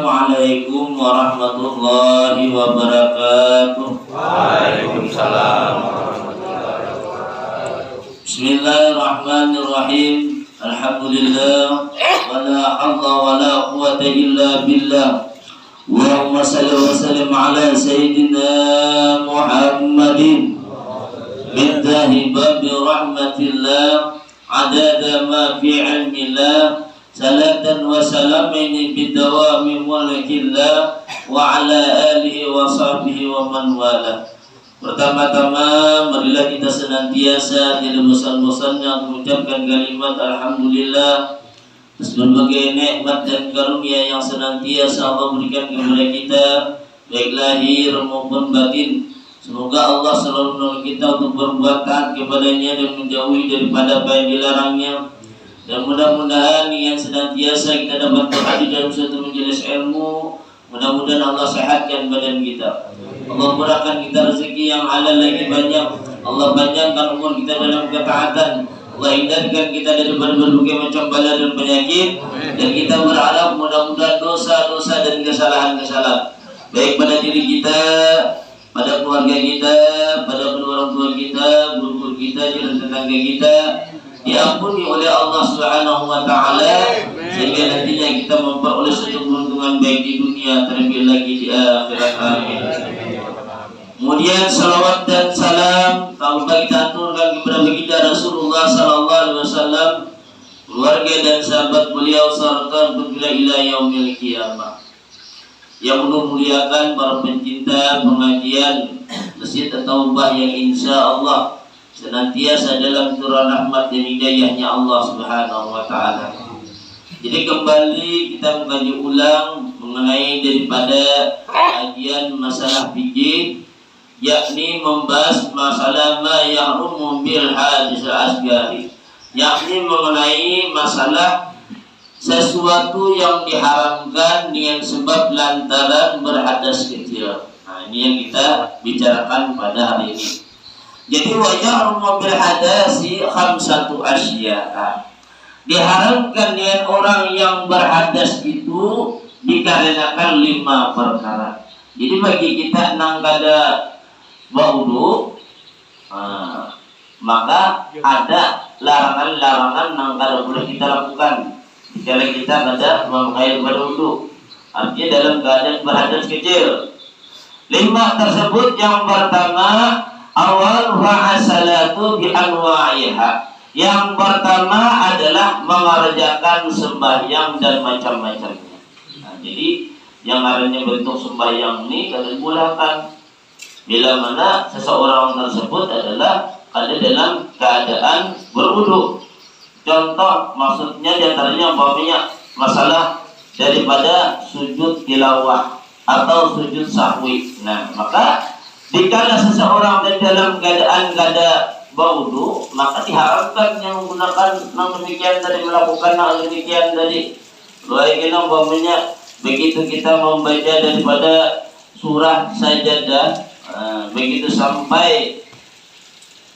Assalamualaikum warahmatullahi wabarakatuh. Waalaikumsalam warahmatullahi wabarakatuh. Bismillahirrahmanirrahim. Alhamdulillah wala haula wala quwwata illa billah. Allahumma shalli wa sallim ala sayyidina Muhammadin mintahi babi rahmatillah adada ma fi ilmillah. Salatan wa salamin bidawami mulkillah wa ala alihi wa sahbihi wa man wala. Pertama-tama marilah kita senantiasa tidak bosan-bosannya mengucapkan kalimat alhamdulillah atas berbagai nikmat dan karunia yang senantiasa Allah berikan kepada kita baik lahir maupun batin. Semoga Allah selalu menolong kita untuk berbuat taat kepadanya dan menjauhi daripada apa yang dilarangnya. Dan mudah-mudahan yang senantiasa kita dapat berhadir dalam suatu majelis ilmu, mudah-mudahan Allah sehatkan badan kita. Allah murahkan kita rezeki yang halal lagi banyak. Allah panjangkan umur kita dalam ketaatan. Allah hindarkan kita daripada berbagai macam bala dan penyakit. Dan kita berharap mudah-mudahan dosa-dosa dan kesalahan-kesalahan baik pada diri kita, pada keluarga kita, pada kedua orang tua kita, guru-guru kita, jalan tetangga kita diampuni oleh Allah Subhanahu wa taala sehingga nantinya kita memperoleh suatu keuntungan baik di dunia terlebih lagi di akhirat. Amin. Kemudian salawat dan salam tanpa kita aturkan kepada baginda Rasulullah sallallahu alaihi wasallam, keluarga dan sahabat beliau serta bila ila yaumil qiyamah. Yang muliakan para pencinta pengajian Masjid At-Taubah yang insyaallah senantiasa dalam turun rahmat dan hidayahnya Allah Subhanahu wa taala. Jadi kembali kita mengkaji ulang mengenai daripada kajian masalah fikih, yakni membahas masalah ma yahrumu bil hadis asgari, yakni mengenai masalah sesuatu yang diharamkan dengan sebab lantaran berhadas kecil. Nah, ini yang kita bicarakan pada hari ini. Jadi wajah bil hadasi khamsatu asya'a. Diharamkan dengan orang yang berhadas itu dikarenakan 5 perkara. Jadi bagi kita nang kada wudu, maka ada larangan-larangan nang kada boleh kita lakukan jika kita kada memakai wudu. Artinya dalam keadaan berhadas kecil. 5 tersebut yang pertama awal wa'asalatu bi anwa'iha. Yang pertama adalah mengerjakan sembahyang dan macam-macamnya. Nah, jadi yang namanya bentuk sembahyang ini kada dibolehkan bila mana seseorang tersebut adalah ada dalam keadaan berwudu. Contoh maksudnya diantaranya umpamanya masalah daripada sujud tilawah atau sujud sahwi. Nah, maka jika seseorang dalam keadaan kada wudu, maka diharapkan yang menggunakan demikian tadi, melakukan hal demikian tadi. Baik kita umpamanya begitu kita membaca daripada surah sajadah, begitu sampai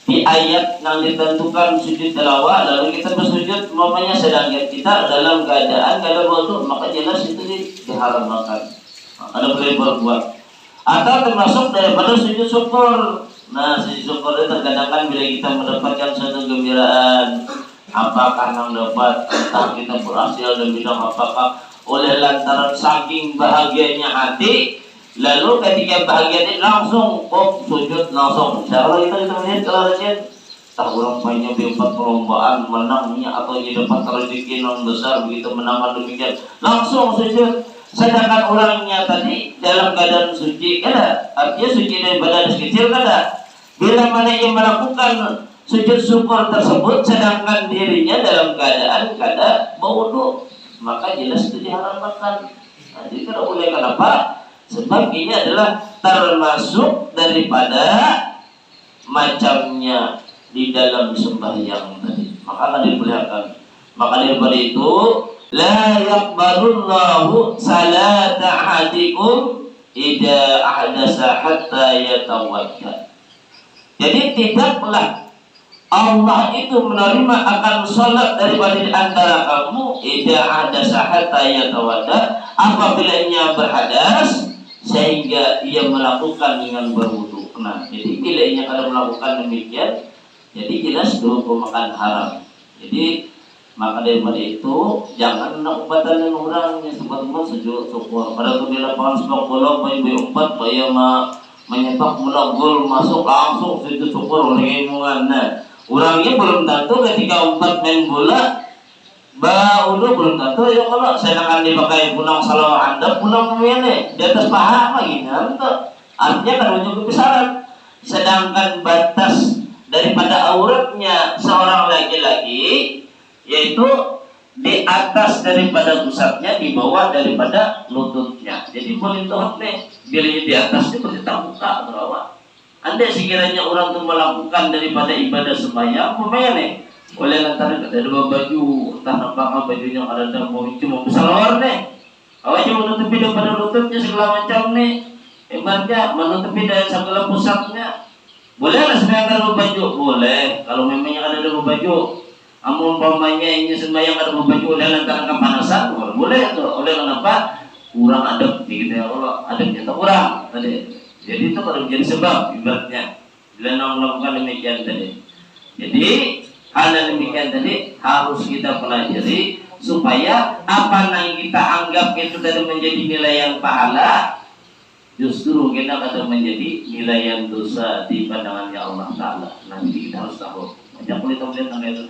di ayat yang ditentukan sujud tilawah, lalu kita bersujud umpamanya sedangkan kita dalam keadaan kada wudu, maka jelas itu diharamkan. Ada boleh berbuat. Atau termasuk daripada sujud syukur. Nah, sujud syukur itu terkadang bila kita mendapatkan suatu gembiraan, apakah yang dapat, entah kita berhasil dan bidang apakah oleh lantaran saking bahagianya hati, lalu ketika bahagia ini langsung sujud langsung. Insyaallah kita melihat kalau tak orang banyak dapat perlombaan menangnya atau dia dapat rezeki yang besar begitu menambah demikian langsung sujud. Sedangkan orangnya tadi dalam keadaan suci kada, artinya suci daripada hadas kecil kada. Bila mana ia melakukan sujud syukur tersebut sedangkan dirinya dalam keadaan kada berwudu, maka jelas itu diharamkan. Nah, jadi kada boleh. Kenapa? Sebab ini adalah termasuk daripada macamnya di dalam sembahyang tadi. Maka kada dibolehkan. Maka daripada itu la yaqbalullahu salata ahadikum idza ahdasa hatta yatawadda. Jadi tidaklah Allah itu menerima akan sholat daripada di antara kamu idza hadasa hatta yatawadda, apabila ia berhadas sehingga ia melakukan dengan berwudu. Nah, jadi bila ia kada melakukan demikian, jadi jelas hukuman haram. Jadi maka daripada itu jangan nak batalin orang yang sebab-sebab sujud syukur. Pada tu di lapangan sepak bola bayi-bayi empat bayi menyepak bola gol masuk langsung sujud syukur oleh imungan. Orangnya belum tentu ketika umpat main bola udah belum tentu ya kalau sedangkan dipakai pulang salah anda pulang memilih di atas paha lagi nanti artinya kan cukup besaran. Sedangkan batas daripada auratnya seorang laki-laki yaitu di atas daripada pusatnya, di bawah daripada lututnya. Jadi boleh tuh nih bila di atasnya berarti terbuka ke bawah. Andai sekiranya orang itu melakukan daripada ibadah sembahyang, pemain nih, oleh lantaran ada dua baju, entah nampak bajunya ada mau cuma besar luar nih, awalnya menutupi daripada lututnya segala macam nih, ibaratnya menutupi dari segala pusatnya. Bolehlah sembahyang ada baju, boleh. Kalau memangnya ada dua baju, amun umpamanya ini sembahyang ada dua baju oleh lantaran kepanasan, boleh tuh. Oleh kenapa? Kurang adab, gitu ya Allah, adabnya tak kurang tadi. Jadi itu kalau menjadi sebab ibaratnya bila melakukan demikian tadi. Jadi hal yang demikian tadi harus kita pelajari supaya apa yang kita anggap itu tadi menjadi nilai yang pahala, justru kita akan menjadi nilai yang dosa di pandangannya Allah Taala. Nanti kita harus tahu. Macam boleh tahu tentang itu.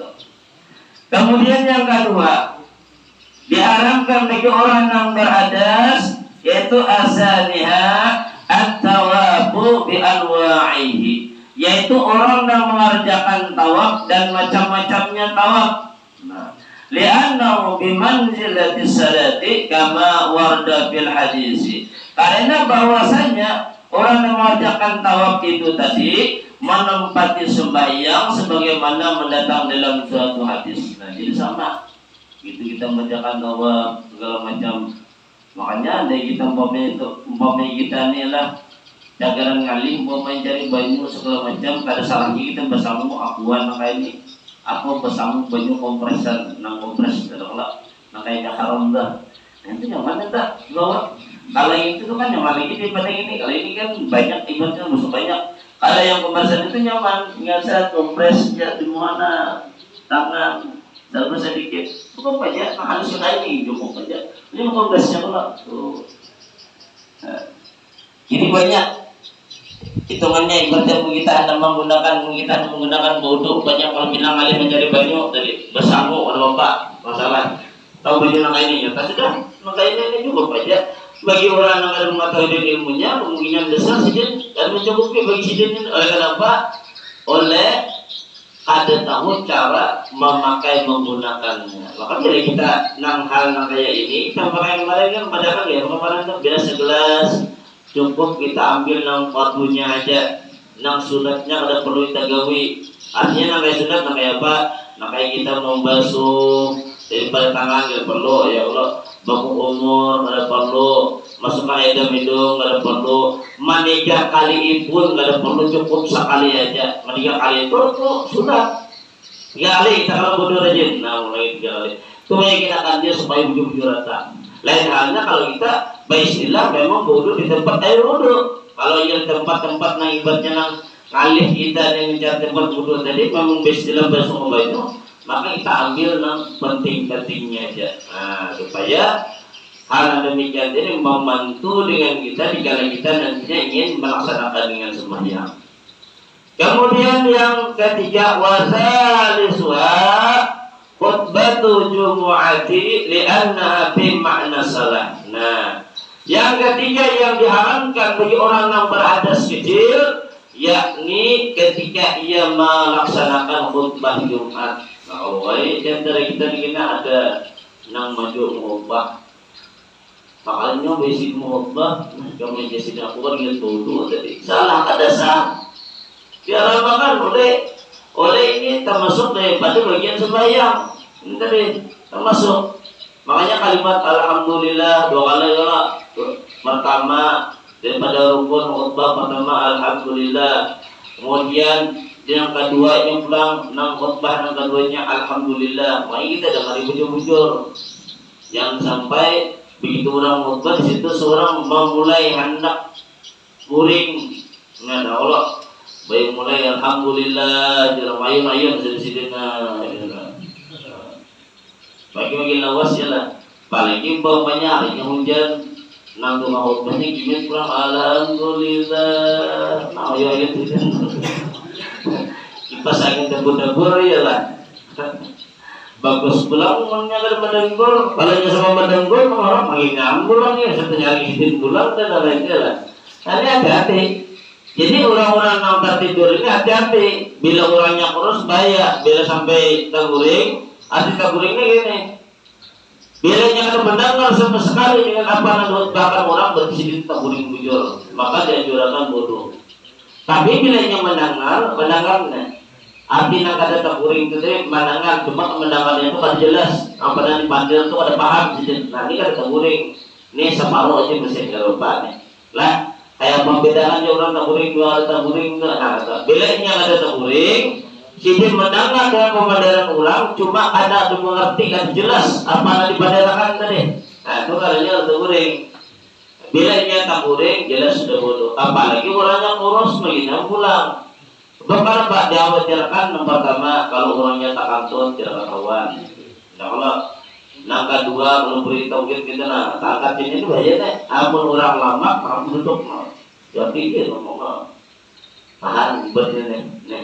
Kemudian yang kedua, diharamkan bagi orang yang berhadas yaitu azaniha at-tawafu bi anwa'ihi, yaitu orang yang mengerjakan tawaf dan macam-macamnya tawaf. Nah, li'annahu bi manzilati salati kama warda fil hadis. Karena bahwasanya orang yang mengerjakan tawaf itu tadi menempati sembahyang sebagaimana mendatang dalam suatu hadis. Nah, jadi sama. Gitu kita mengerjakan tawaf segala macam. Makanya dari kita umpamanya kita ni lah jagaran ngalih umpamanya cari baju segala macam, kada salahnya kita bersama akuan maka ini aku bersama baju kompresan nang kompres adalah makanya haram dah. Nanti nyaman dah bawa. Kalau itu tu kan nyaman lagi daripada ini. Kalau ini kan banyak ibaratnya musuh banyak. Kalau yang kompresan itu nyaman, ingat saya kompresnya di mana tangan dalam sedikit cukup aja, halus ini cukup aja. Ini kompresnya pula tuh. Ini banyak hitungannya ibaratnya kita hendak menggunakan bodoh banyak. Kalau bilang alih mencari banyak tadi bersanggup ada bapak masalah tahu baju nang ini ya tapi dah maka ini cukup aja bagi orang yang ada mengetahui ilmunya kemungkinan besar sidin dan mencukupi bagi sidin. Oleh kenapa? Oleh ada tahu cara memakai menggunakannya. Maka dari kita nang hal nang kayak ini kita pakai kemarin kan padahal ya kemarin kan bila segelas cukup kita ambil nang fardunya aja, nang sunatnya ada perlu kita gawi. Artinya nang kayak sunat nang kayak apa? Nang kayak kita membasuh daripada tangan tidak perlu ya Allah, baku umur ada perlu, masukkan air dalam hidung ada perlu, maniga kali pun ada perlu, cukup sekali aja. Maniga kali itu sunat. 3 kali kita kalau bodoh rajin, nah mulai 3 kali. Itu yang kita akan dia supaya bujur rata. Lain halnya kalau kita beristilah memang bodoh di tempat air bodoh. Kalau yang tempat-tempat nang ibaratnya nang ngalih kita yang mencari tempat bodoh tadi memang beristilah bersama banyak, maka kita ambil nang penting-pentingnya aja. Nah supaya hal yang demikian ini membantu dengan kita dikala kita nantinya ingin melaksanakan dengan sembahyang. Kemudian yang ketiga wasalisuha khutbatu jumu'ati li'annaha fi makna salah. Nah, yang ketiga yang diharamkan bagi orang yang berhadas kecil yakni ketika ia melaksanakan khutbah Jumat. Nah, di antara kita ada nang maju khutbah. Makanya besi khutbah, kami jadi nak buat gitu tadi. Salah ada sah. Diharamkan oleh ini termasuk daripada bagian sembahyang. Ini tadi termasuk. Makanya kalimat alhamdulillah 2 kali ya. Pertama daripada rukun khutbah pertama alhamdulillah. Kemudian Yang keduanya pulang nang khutbah yang keduanya alhamdulillah. Makanya kita dengar bujur-bujur. Yang sampai begitu orang khutbah di situ seorang memulai hendak kuring ngada Allah. Baik mulai alhamdulillah jalan ayun dari sini bagi lawas ya lah. Apalagi umpamanya harinya hujan nang tengah khutbahnya gini pulang alhamdulillah. Nah ya itu kipas angin debur-debur ya lah. Bagus pulang menyangkut mendengur, balanya sama mendengur orang lagi ngambul ya sebenarnya izin pulang dan lain-lain lah. Tapi hati-hati. Jadi orang-orang yang tertidur ini hati-hati. Bila orangnya kurus bahaya. Bila sampai terguring, arti terguringnya gini. Bila jangan mendengar sama sekali dengan apa yang bahkan orang bersih terguring bujur, maka dianjurkan bodoh. Tapi bila yang mendengarnya. Arti nak ada terguring itu mendengar, cuma mendengarnya itu kan jelas. Apa yang dipanggil itu ada paham. Nah ini kan terguring. Ini separuh aja mesti lupa nih. Lah. Kayak membedakan orang terguring dua terguring nah, bilanya ada terguring, jadi mendengar dengan pemandangan orang, cuma ada mengerti kan jelas apa yang dipadarakan tadi. Nah itu karena terguring. Bilanya terguring jelas sudah bodoh. Apalagi orangnya kurus menginap pulang. Bahkan Pak diawajarkan yang pertama kalau orangnya tak kantun tidak ketahuan. Insyaallah. Nah kedua belum beritahu kita nah angkat ini bahaya deh. Amun orang lama kamu duduk jadi dia ngomong tahan berdiri nih.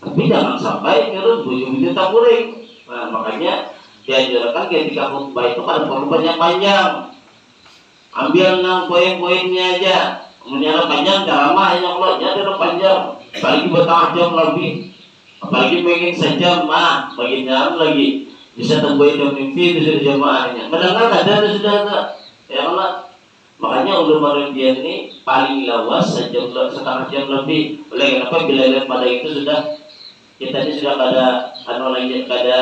Tapi jangan sampai terus bujung-bujung tak kuring. Nah makanya diajarkan ketika khutbah itu kan perlu panjang-panjang. Ambil nang poin-poinnya aja. Menyerap panjang ceramah yang Allah jadi panjang. Apalagi bertahun jam lebih. Apalagi pengen sejam bagi jam lagi. Bisa temui dalam mimpi bisa jamaahnya. Mendengar ada sudah ada. Ya Allah. Makanya ulama dia ini paling lawas setengah jam lebih. Oleh kenapa bila pada itu sudah kita ini sudah ada ada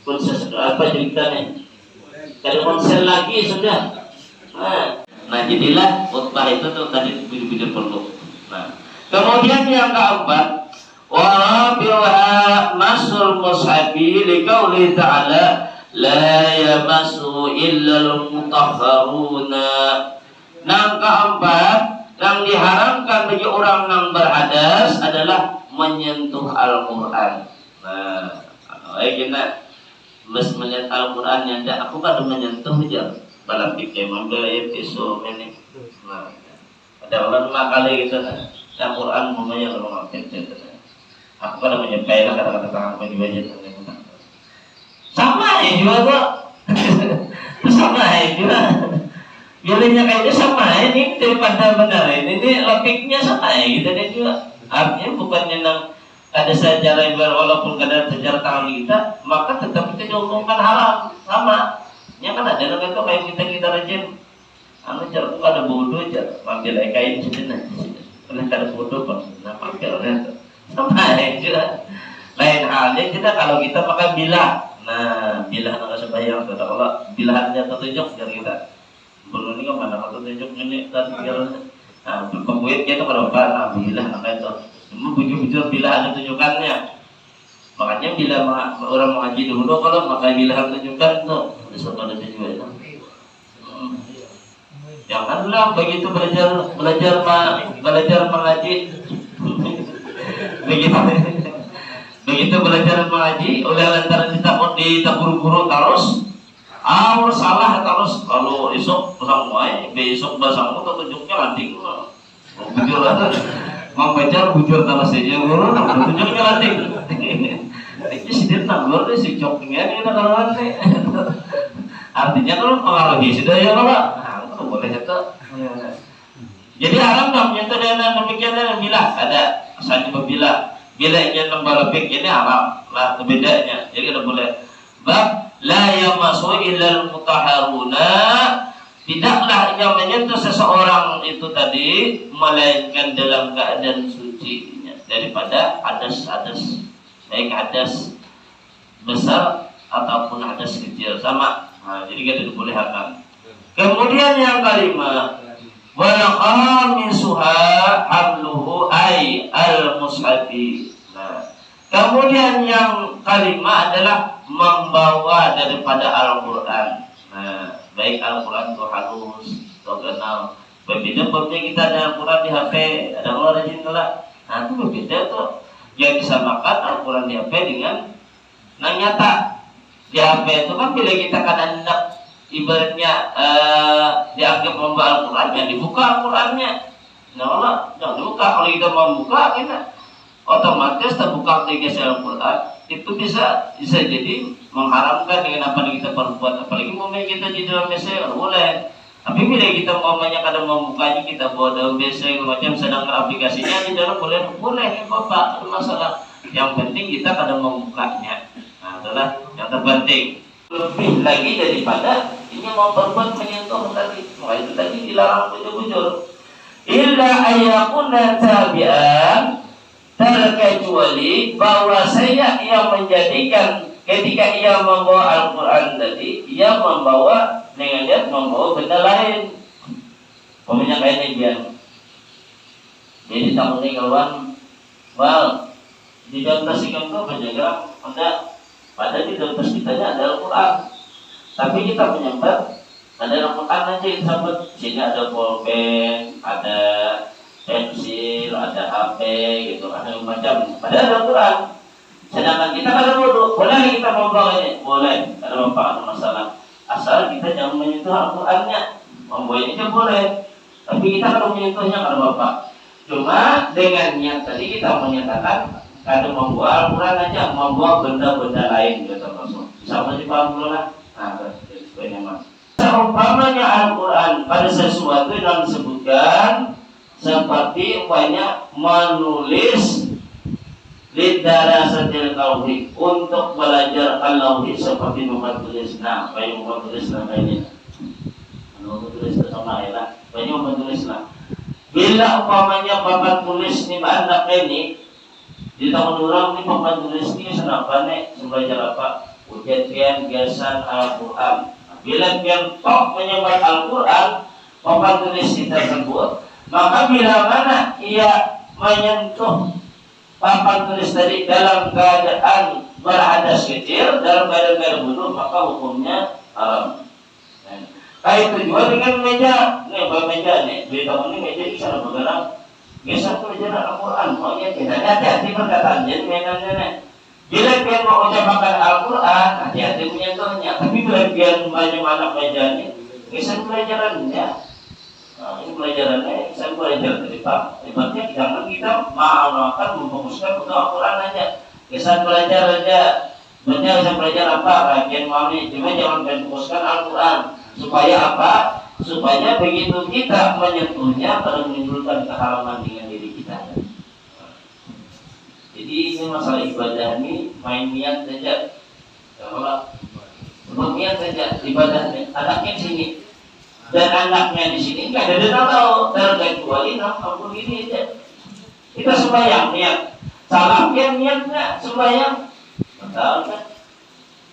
konsen apa ceritanya? Ada konsen lagi sudah. Nah jadilah khutbah itu tuh tadi video perlu. Nah kemudian yang keempat warabiha masul mushafi liqauli ta'ala la yamassu illal mutahharuna. Yang keempat yang diharamkan bagi orang yang berhadas adalah menyentuh Al-Quran. Nah, kita mes menyentuh Al-Quran yang aku kan menyentuh aja balang pikir mangga itu ini. Nah, ada orang lima kali gitu nah. Al-Quran namanya kalau makin gitu. Aku kan menyampaikan kata-kata tangan bagi bagian sama ya juga kok. Sama ya juga. Bilangnya kayaknya sama ini daripada benar ini logiknya sama ya gitu dia juga. Artinya bukannya nang ada sejarah walaupun kadar sejarah tangan kita, maka tetap kita dihukumkan haram sama. Ya kan ada orang itu kayak kita rajin. Anu cara ada bodoh aja, ambil kain sini nah. Pernah ada bodoh bang, nah pakai sama ya juga. Lain halnya kita kalau kita pakai bilah. Nah, bilah nggak sebayang kata Allah, bilahnya tertunjuk dari kita. Belum ini kan mana tertunjuk ini dan biar, nah pembuat kita pada apa? Nah, bilah namanya itu. Cuma bujur-bujur bilah ada tunjukannya. Makanya bila orang mengaji dulu kalau pakai bilah tunjukkan tuh, besok ada juga itu. Janganlah begitu belajar mengaji. Begitu belajar mengaji oleh lantaran ditabur guru terus salah terus kalau esok sampai besok basamu tunjuknya lanting bujur lah mau baca bujur terus saja guru tunjuknya lanting itu sedih nambur deh si coknya ini kalau lanting artinya kalau pengaruhi sudah ya kalau boleh itu jadi haram dong nyentuh dengan demikian dan bilah ada asalnya berbilah. Bila ingin membalapik ini haram lah bedanya. Jadi ada boleh bab la yamassu illal mutahharuna, tidaklah yang menyentuh seseorang itu tadi melainkan dalam keadaan sucinya daripada hadas baik hadas besar ataupun hadas kecil sama. Nah, jadi kita dibolehkan. Kemudian yang kelima Wal khamisuha hamluhu ay al-mushafi. Nah, kemudian yang kelima adalah membawa daripada Al-Qur'an. Nah, baik Al-Qur'an itu halus atau kenal. Berbeda kita ada Al-Quran di HP, ada orang rajin telah. Nah, itu berbeda tuh. Yang disamakan Al-Quran di HP dengan yang nyata. Di HP itu kan bila kita kadang ibaratnya dianggap membawa Al-Quran, ya dibuka Al-Qurannya. Nah, Allah jangan dibuka. Kalau kita mau buka, kita otomatis terbuka aplikasi Al-Quran. Itu bisa jadi mengharamkan dengan apa yang kita perbuat. Apalagi momen kita di dalam mesej boleh. Tapi bila kita umpamanya kadang membukanya kita bawa dalam BC macam sedang aplikasinya di dalam boleh Bapak, ada masalah. Yang penting kita kadang membukanya. Nah, adalah yang terpenting. Lebih lagi daripada ini mau berbuat menyentuh tadi. Maka itu tadi dilarang bujur-bujur. Illa ayyakuna tabi'an, terkecuali bahwa saya yang menjadikan ketika ia membawa Al-Quran tadi, ia membawa dengan dia membawa benda lain. Pokoknya kayak ini dia. Jadi tahun ini kawan, di dalam tas ikan itu menjaga pada di dalam tas kita ada Al-Quran. Tapi kita menyambat ada Al-Quran aja kita sambut. Sini ada pulpen, ada pensil, ada HP gitu, ada macam. Ada Al-Quran. Sedangkan kita kalau wudhu, boleh kita membawa ini? Boleh, ada masalah. Asal kita jangan menyentuh Al-Qurannya. Membawa ini aja boleh. Tapi kita kalau menyentuhnya kalau Bapak. Cuma dengan niat tadi kita menyatakan kalau membawa Al-Quran aja, membawa benda-benda lain gitu termasuk. Bisa dipaham dulu lah. Nah, itu poinnya mas. Seumpamanya Al-Quran pada sesuatu yang disebutkan seperti umpamanya menulis lidarasatil tauhid, untuk belajar al-tauhid seperti membuat tulis. Nah, banyak membuat tulis lah kayaknya. Membuat tulis sama lah. Banyak membuat tulis lah. Bila umpamanya papan tulis ni anak ini di tahun orang ni papan tulis ni kenapa nih? Belajar apa? Ujian biasan Al-Quran. Bila pian tok menyebar Al-Quran, papan tulis tersebut, maka bila mana ia menyentuh papan tulis tadi dalam keadaan berhadas kecil, dalam keadaan wudu, maka hukumnya haram. Kayak itu juga dengan meja, meja nih, di tahun ini meja bisa bergerak. Biasa tuh meja Al-Quran, maunya kita hati-hati perkataan jadi mainannya nih. Bila dia mau ucapkan Al-Quran, hati-hati menyentuhnya. Tapi bila dia banyak anak mejanya, bisa pelajarannya. Nah, ini pelajarannya, saya belajar dari Pak. Ibaratnya jangan kita makan memfokuskan untuk Al-Quran aja. Bisa belajar aja. Banyak bisa belajar apa? Kajian mami. Cuma jangan fokuskan Al-Quran. Supaya apa? Supaya begitu kita menyentuhnya terus menimbulkan keharaman dengan diri kita. Jadi ini masalah ibadah ini main niat saja. Kalau niat saja ibadahnya. Anaknya sini. Dan anaknya di sini nggak ada yang tahu, terkecuali nampak begini aja. Kita sembahyang niat, salam dia niatnya sembahyang, betul kan?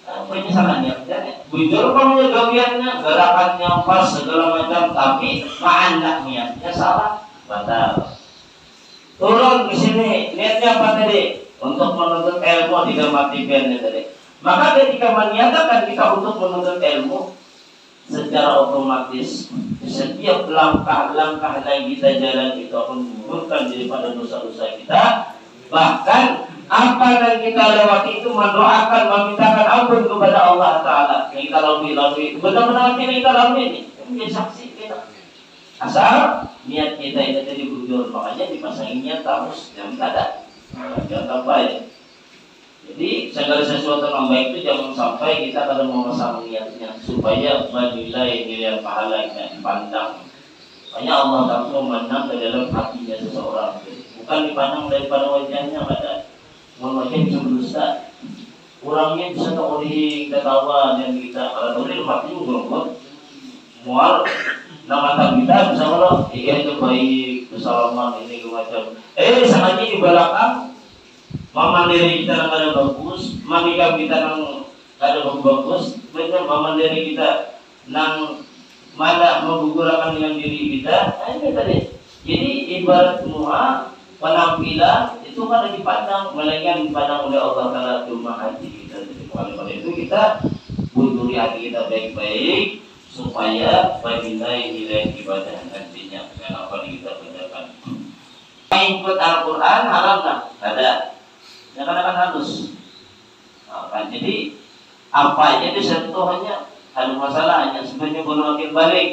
Apa ini salah niatnya? Bujur kamu gawiannya, gerakannya pas segala macam, tapi anak niatnya salah, betul. Turun ke sini, niatnya apa tadi? Untuk menuntut ilmu tidak mati piannya tadi. Maka ketika menyatakan kita untuk menuntut ilmu, secara otomatis setiap langkah-langkah yang kita jalan itu akan menggugurkan daripada dosa-dosa kita. Bahkan apa yang kita lewati itu mendoakan, memintakan ampun kepada Allah Ta'ala. Yang kita lalui benar-benar kita lalui ini menjadi saksi kita. Asal niat kita itu jadi bujur, makanya dipasangin niat terus yang ada. Jangan apa ya. Jadi segala sesuatu yang baik itu jangan sampai kita kalau memasang niatnya supaya bernilai nilai pahala yang dipandang. Makanya Allah Ta'ala memandang ke dalam hatinya seseorang, bukan dipandang daripada wajahnya. Ada wajah bisa berdusta, orangnya bisa teroleh ketawa dan kita kalau oleh hati juga mual nama kita bisa kalau iya itu baik kesalahan ini macam sengaja di belakang. Mama diri kita yang ada bagus, mamika kita yang ada bagus, mereka mama diri kita yang mana menggugurkan dengan diri kita. Nah, ini tadi. Jadi ibarat semua penampilan itu kan dipandang, melainkan dipandang oleh Allah Taala cuma hati kita. Jadi oleh itu kita bunduri hati kita baik-baik supaya nilai ibadah nantinya dengan apa yang kita kerjakan. Ikut Al-Quran haram lah, ada. Ya kan halus. Nah, kan jadi apa aja disentuhnya ada masalahnya. Sebenarnya belum makin balik.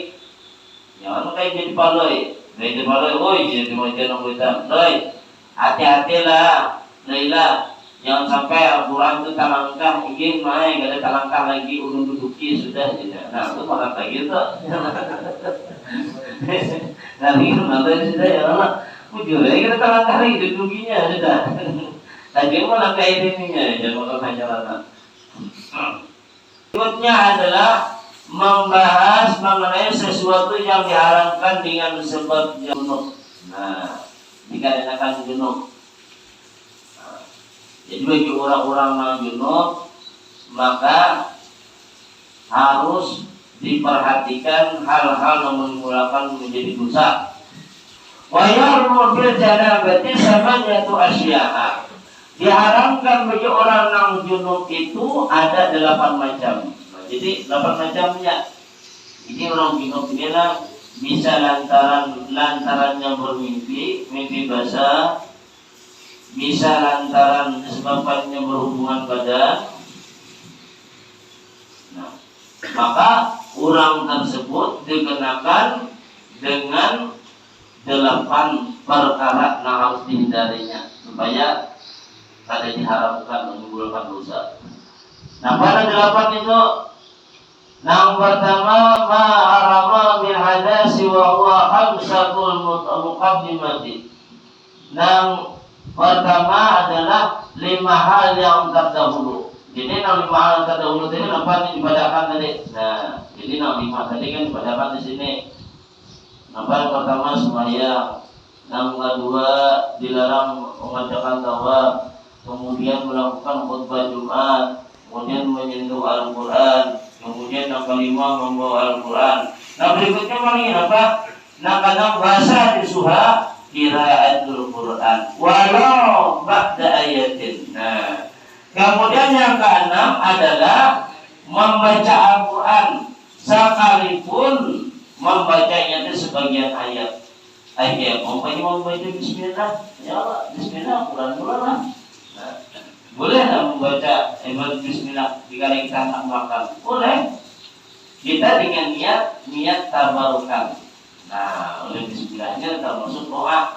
Jangan kayak jadi paloi. Jadi paloi, oi jadi macam kita. Doi, hati-hatilah, Laila. Jangan sampai Al-Quran itu talangkah, ingin main, gak ada talangkah lagi, ulun duduki sudah. Nah itu malah kayak gitu. Nanti itu nanti sudah ya Allah. Ujung lagi kita talangkah lagi dudukinya sudah. Tadi malah kayak ininya, jangan makan jalanan. Berikutnya adalah membahas mengenai sesuatu yang diharamkan dengan sebab junub. Nah, dikarenakan junub. Jadi bagi orang-orang yang junub maka harus diperhatikan hal-hal yang menimbulkan menjadi dosa. Wa yarmu bil janabati samaniyatu asya'a. Diharamkan bagi orang yang junub itu ada 8 macam. Nah, jadi 8 macamnya. Ini orang junub inilah bisa lantarannya bermimpi, mimpi basah, bisa lantaran disebabkannya berhubungan badan. Nah, maka orang tersebut dikenakan dengan 8 perkara yang harus dihindarinya supaya tidak diharapkan menimbulkan dosa. Nah, pada 8 itu, yang pertama ma'arama bil hadasi wa huwa khamsatul muqaddimati. Yang pertama adalah 5 hal yang terdahulu. Jadi yang 5 hal terdahulu ini apa yang dipadahkan tadi? Nah, jadi yang 5 tadi kan dipadahkan di sini. Yang pertama sembahyang, yang kedua dilarang mengadakan tawaf, kemudian melakukan khutbah Jumat, kemudian menyentuh Al-Quran, kemudian yang kelima membawa Al-Quran. Nah berikutnya lagi apa? Nah kadang bahasa disuha qiraatul Quran walau ba'da ayatin. Nah, kemudian yang keenam adalah membaca Al-Quran sekalipun membacanya itu sebagian ayat. Ayat membaca Bismillah, ya Allah, Bismillah Quran dulu lah. Nah, boleh lah membaca Bismillah jika kita hendak makan, boleh. Kita dengan niat tabarukan. Nah, oleh Bismillahnya termasuk doa.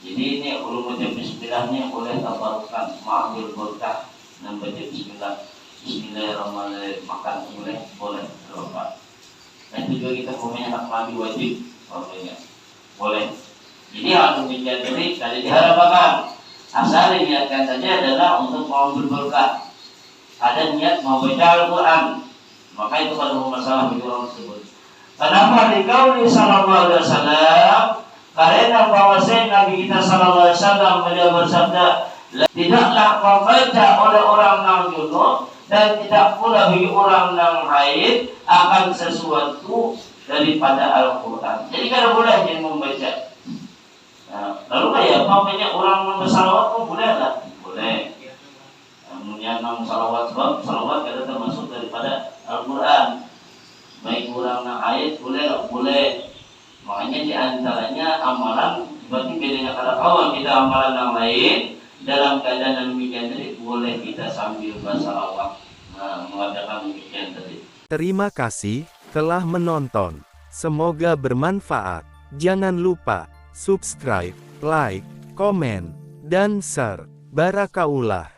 Jadi ini kalau baca Bismillahnya boleh tabarukan, mengambil berkah dan baca Bismillah. Bismillahirrahmanirrahim, makan boleh doa. Dan juga kita punya hak mandi wajib, boleh. Jadi hal demikian ini tadi diharapkan. Asal niatkan saja adalah untuk mengambil berkah. Ada niat mau baca Al-Quran, maka itu pada masalah bagi orang tersebut. Kenapa dikauli sallallahu alaihi wasallam? Karena bahwasanya Nabi kita sallallahu alaihi wasallam beliau bersabda, tidaklah membaca oleh orang yang junub dan tidak pula bagi orang yang haid akan sesuatu daripada Al-Quran. Jadi kalau boleh dia membaca. Nah, lalu kayak namanya orang bersalawat pun boleh lah, boleh. Kemudian salawat sebab salawat ada termasuk daripada Al-Quran. Baik orang yang haid boleh. Makanya di antaranya amalan berarti bedanya kalau awal kita amalan yang lain dalam keadaan yang demikian tadi boleh kita sambil bersalawat. Nah, mengadakan demikian tadi. Terima kasih telah menonton. Semoga bermanfaat. Jangan lupa subscribe, like, komen, dan share. Barakaullah.